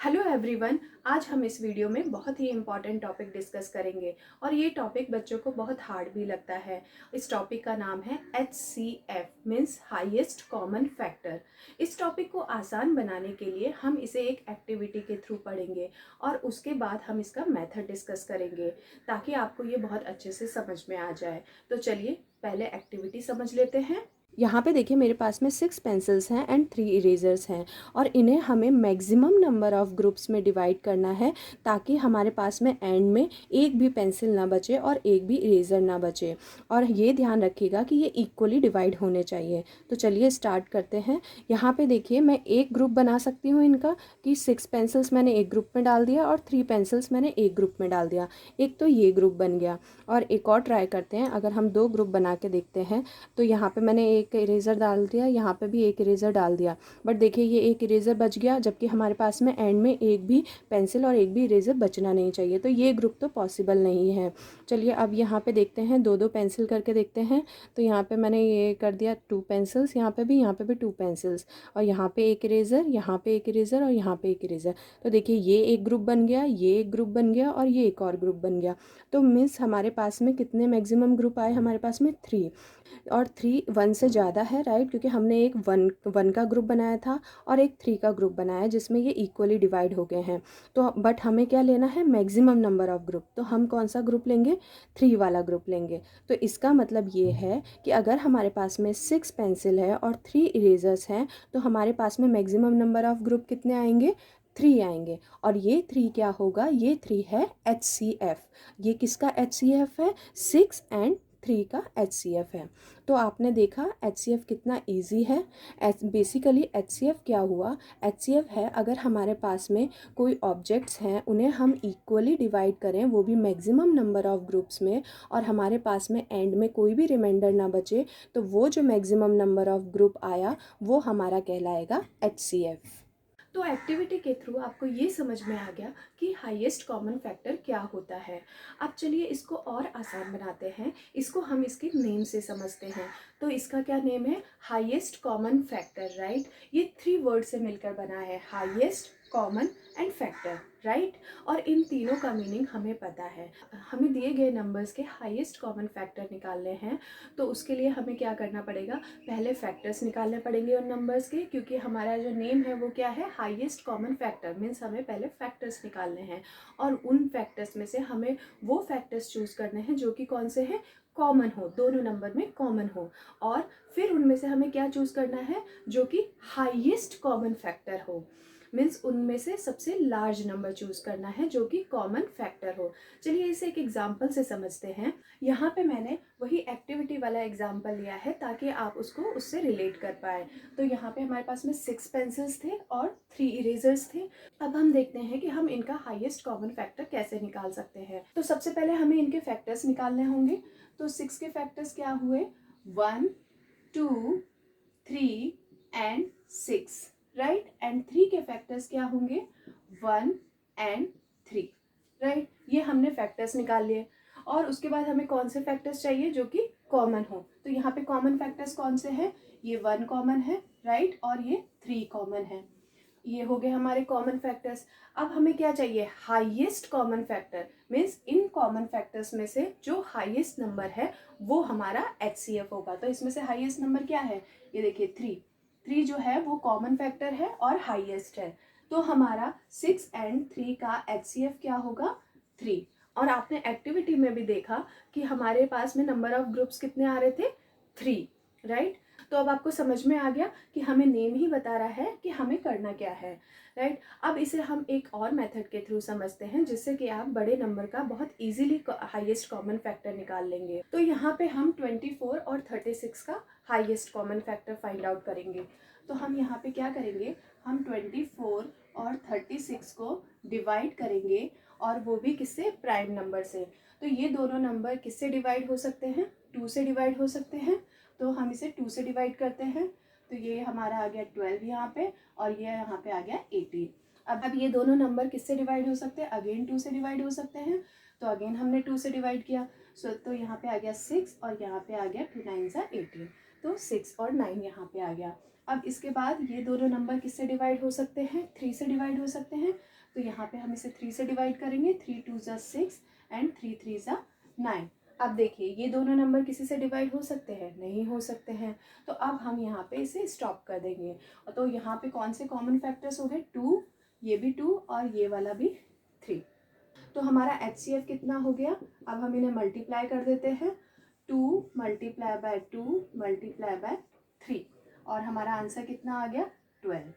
Hello everyone. आज हम इस वीडियो में बहुत ही इम्पॉर्टेंट टॉपिक डिस्कस करेंगे और ये टॉपिक बच्चों को बहुत हार्ड भी लगता है। इस टॉपिक का नाम है HCF means highest common factor. इस टॉपिक को आसान बनाने के लिए हम इसे एक एक्टिविटी के थ्रू पढ़ेंगे और उसके बाद हम इसका मेथड डिस्कस करेंगे ताकि आपको ये बहुत अच्छे से समझ में आ जाए। तो चलिए पहले एक्टिविटी समझ लेते हैं। यहाँ पे देखिए मेरे पास में 6 पेंसिल्स हैं एंड 3 इरेजर्स हैं और इन्हें हमें मैक्सिमम नंबर ऑफ ग्रुप्स में डिवाइड करना है ताकि हमारे पास में एंड में एक भी पेंसिल ना बचे और एक भी इरेजर ना बचे। और ये ध्यान रखिएगा कि ये इक्वली डिवाइड होने चाहिए। तो चलिए स्टार्ट करते हैं। यहाँ पे देखिए मैं एक ग्रुप बना सकती हूँ इनका कि 6 पेंसिल्स मैंने एक ग्रुप में डाल दिया और 3 पेंसिल्स मैंने एक ग्रुप में डाल दिया। एक तो ये ग्रुप बन गया और एक और ट्राई करते हैं। अगर हम 2 ग्रुप बना के देखते हैं तो यहाँ पे मैंने एक इरेज़र डाल दिया, यहाँ पे भी एक इरेज़र डाल दिया, बट देखिए ये एक इरेज़र बच गया जबकि हमारे पास में एंड में एक भी पेंसिल और एक भी इरेज़र बचना नहीं चाहिए। तो ये ग्रुप तो पॉसिबल नहीं है। चलिए अब यहाँ पे देखते हैं, 2-2 पेंसिल करके देखते हैं। तो यहाँ पे मैंने ये कर दिया 2 पेंसिल्स, यहाँ पे भी 2 पेंसिल्स और यहाँ पे एक इरेज़र, यहाँ पे एक इरेज़र और यहाँ पे एक इरेज़र। तो देखिए ये एक ग्रुप बन गया, ये एक ग्रुप बन गया और ये एक और ग्रुप बन गया। तो मीन्स हमारे पास में कितने मैक्सिमम ग्रुप आए? हमारे पास में 3। और 3 1 से ज़्यादा है, राइट, क्योंकि हमने एक 1 का ग्रुप बनाया था और एक 3 का ग्रुप बनाया जिसमें ये इक्वली डिवाइड हो गए हैं। तो बट हमें क्या लेना है? Maximum number of group. तो हम कौन सा ग्रुप लेंगे? 3 वाला ग्रुप लेंगे। तो इसका मतलब ये है कि अगर हमारे पास में 6 पेंसिल है और 3 इरेजर्स हैं तो हमारे पास में मैक्सिमम नंबर ऑफ ग्रुप कितने आएंगे? 3 आएंगे। और ये 3 क्या होगा? ये 3 है HCF। ये किसका HCF है? 6 एंड 3 का HCF है। तो आपने देखा HCF कितना इजी है। बेसिकली HCF क्या हुआ? HCF है अगर हमारे पास में कोई ऑब्जेक्ट्स हैं उन्हें हम इक्वली डिवाइड करें, वो भी मैक्सिमम नंबर ऑफ ग्रुप्स में, और हमारे पास में एंड में कोई भी रिमाइंडर ना बचे, तो वो जो मैक्सिमम नंबर ऑफ ग्रुप आया वो हमारा कहलाएगा HCF। तो एक्टिविटी के थ्रू आपको ये समझ में आ गया कि हाईएस्ट कॉमन फैक्टर क्या होता है। अब चलिए इसको और आसान बनाते हैं, इसको हम इसके नेम से समझते हैं। तो इसका क्या नेम है? Highest common factor, right. ये 3 वर्ड से मिलकर बना है, highest, common and factor, right. और इन तीनों का मीनिंग हमें पता है। हमें दिए गए नंबर्स के हाईएस्ट कॉमन फैक्टर निकालने हैं तो उसके लिए हमें क्या करना पड़ेगा? पहले फैक्टर्स निकालने पड़ेंगे उन नंबर्स के, क्योंकि हमारा जो नेम है वो क्या है? Highest common factor. मीन्स हमें पहले फैक्टर्स निकालने हैं और उन फैक्टर्स में से हमें वो फैक्टर्स चूज करने हैं जो कि कौन से हैं? कॉमन हो, दोनों नंबर में कॉमन हो। और फिर उनमें से हमें क्या चूज करना है? जो कि हाईएस्ट कॉमन फैक्टर हो। मीन्स उनमें से सबसे लार्ज नंबर चूज करना है जो कि कॉमन फैक्टर हो। चलिए इसे एक एग्जाम्पल से समझते हैं। यहाँ पे मैंने वही एक्टिविटी वाला एग्जाम्पल लिया है ताकि आप उसको उससे रिलेट कर पाए। तो यहाँ पे हमारे पास में 6 पेंसिल्स थे और 3 इरेजर्स थे। अब हम देखते हैं कि हम इनका हाईएस्ट कॉमन फैक्टर कैसे निकाल सकते हैं। तो सबसे पहले हमें इनके फैक्टर्स निकालने होंगे। तो 6 के फैक्टर्स क्या हुए? 1 2 3 एंड 6, राइट। एंड 3 के फैक्टर्स क्या होंगे? 1 एंड 3, राइट। ये हमने फैक्टर्स निकाल लिए। और उसके बाद हमें कौन से फैक्टर्स चाहिए? जो कि कॉमन हो। तो यहाँ पे कॉमन फैक्टर्स कौन से हैं? ये 1 कॉमन है, राइट, और ये 3 कॉमन है। ये हो गए हमारे कॉमन फैक्टर्स। अब हमें क्या चाहिए? Highest common factor. Means in common factors में से जो हाईएस्ट नंबर है वो हमारा HCF होगा। तो इसमें से हाईएस्ट नंबर क्या है? ये देखिए 3। 3 जो है वो कॉमन फैक्टर है और हाईएस्ट है। तो हमारा 6 एंड 3 का HCF क्या होगा? 3। और आपने एक्टिविटी में भी देखा कि हमारे पास में नंबर ऑफ ग्रुप्स कितने आ रहे थे? 3, राइट। तो अब आपको समझ में आ गया कि हमें नेम ही बता रहा है कि हमें करना क्या है, राइट। अब इसे हम एक और मेथड के थ्रू समझते हैं जिससे कि आप बड़े नंबर का बहुत इजीली हाईएस्ट कॉमन फैक्टर निकाल लेंगे। तो यहाँ पे हम 24 और 36 का highest common factor find out करेंगे। तो हम यहाँ पे क्या करेंगे? हम 24 और 36 को डिवाइड करेंगे, और वो भी किससे? प्राइम नंबर से। तो ये दोनों नंबर किससे डिवाइड हो सकते हैं? 2 से डिवाइड हो सकते हैं। तो हम इसे 2 से डिवाइड करते हैं। तो ये हमारा आ गया 12 यहाँ पे, और ये यहाँ पे आ गया 18। अब ये दोनों नंबर किससे डिवाइड हो सकते हैं? अगेन 2 से डिवाइड हो सकते हैं। तो अगेन हमने 2 से डिवाइड किया। तो यहाँ पे आ गया 6 और यहाँ पे आ गया 2 9 18। तो 6 और 9 यहाँ पे आ गया। अब इसके बाद ये दोनों नंबर किससे डिवाइड हो सकते हैं? 3 से डिवाइड हो सकते हैं। तो यहाँ पे हम इसे 3 से डिवाइड करेंगे, 3 2 ज़ा 6 एंड 3 3 ज़ा 9। अब देखिए ये दोनों नंबर किसी से डिवाइड हो सकते हैं? नहीं हो सकते हैं, तो अब हम यहाँ पे इसे स्टॉप कर देंगे। तो यहाँ पे कौन से कॉमन फैक्टर्स हो गए? 2, ये भी 2 और ये वाला भी 3। तो हमारा HCF कितना हो गया? अब हम इन्हें मल्टीप्लाई कर देते हैं, 2 मल्टीप्लाई बाय 2 मल्टीप्लाई बाय 3 और हमारा आंसर कितना आ गया? 12।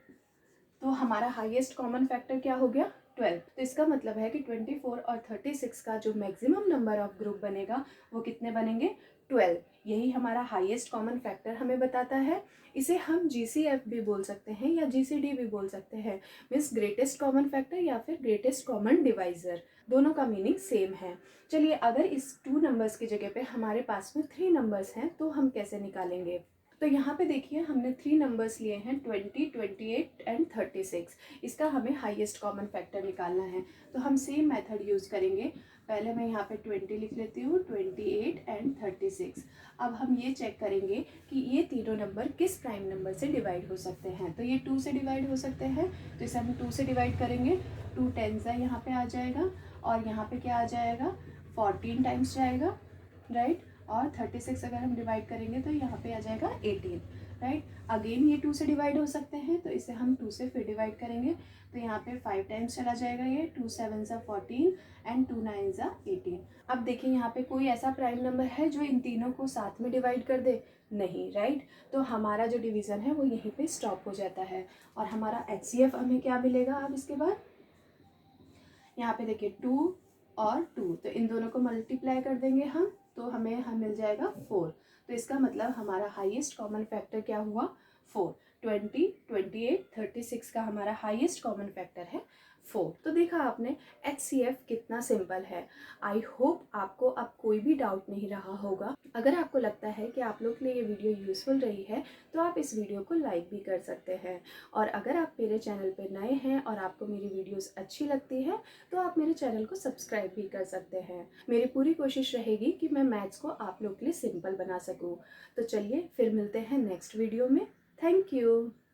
तो हमारा हाईएस्ट कॉमन फैक्टर क्या हो गया? 12। तो इसका मतलब है कि 24 और 36 का जो मैक्सिमम नंबर ऑफ ग्रुप बनेगा वो कितने बनेंगे? 12। यही हमारा हाईएस्ट कॉमन फैक्टर हमें बताता है। इसे हम GCF भी बोल सकते हैं या GCD भी बोल सकते हैं, मीन्स ग्रेटेस्ट कॉमन फैक्टर या फिर ग्रेटेस्ट कॉमन डिवाइजर, दोनों का मीनिंग सेम है। चलिए अगर इस 2 नंबर्स की जगह पे हमारे पास में 3 नंबर्स हैं तो हम कैसे निकालेंगे? तो यहाँ पे देखिए हमने 3 नंबर्स लिए हैं, 20, 28 एंड 36। इसका हमें हाईएस्ट कॉमन फैक्टर निकालना है, तो हम सेम मेथड यूज़ करेंगे। पहले मैं यहाँ पे 20 लिख लेती हूँ, 28 एंड 36। अब हम ये चेक करेंगे कि ये तीनों नंबर किस प्राइम नंबर से डिवाइड हो सकते हैं। तो ये 2 से डिवाइड हो सकते हैं, तो इसे हम 2 से डिवाइड करेंगे। 2 10 यहाँ पे आ जाएगा और यहाँ पे क्या आ जाएगा? 14 टाइम्स जाएगा, राइट। और 36 अगर हम डिवाइड करेंगे तो यहाँ पे आ जाएगा 18, राइट। अगेन ये 2 से डिवाइड हो सकते हैं, तो इसे हम 2 से फिर डिवाइड करेंगे, तो यहाँ पे 5 टाइम्स चला जाएगा ये, 2 7 ज़ा 14 एंड 2 9 ज़ा 18। अब देखिए यहाँ पे कोई ऐसा प्राइम नंबर है जो इन तीनों को साथ में डिवाइड कर दे? नहीं, राइट। तो हमारा जो डिवीज़न है वो यहीं पे स्टॉप हो जाता है और हमारा HCF हमें क्या मिलेगा? अब इसके बाद यहाँ पे देखिए 2 और 2, तो इन दोनों को मल्टीप्लाई कर देंगे हम, तो हमें मिल जाएगा 4। तो इसका मतलब हमारा हाईएस्ट कॉमन फैक्टर क्या हुआ? 4। 20, 28, 36 का हमारा हाईएस्ट कॉमन फैक्टर है 4। तो देखा आपने HCF कितना सिंपल है। आई होप आपको अब कोई भी डाउट नहीं रहा होगा। अगर आपको लगता है कि आप लोग के लिए ये वीडियो यूज़फुल रही है तो आप इस वीडियो को लाइक भी कर सकते हैं, और अगर आप मेरे चैनल पर नए हैं और आपको मेरी वीडियोस अच्छी लगती है तो आप मेरे चैनल को सब्सक्राइब भी कर सकते हैं। मेरी पूरी कोशिश रहेगी कि मैं मैथ्स को आप लोग के लिए सिंपल बना सकूं। तो चलिए फिर मिलते हैं नेक्स्ट वीडियो में। Thank you.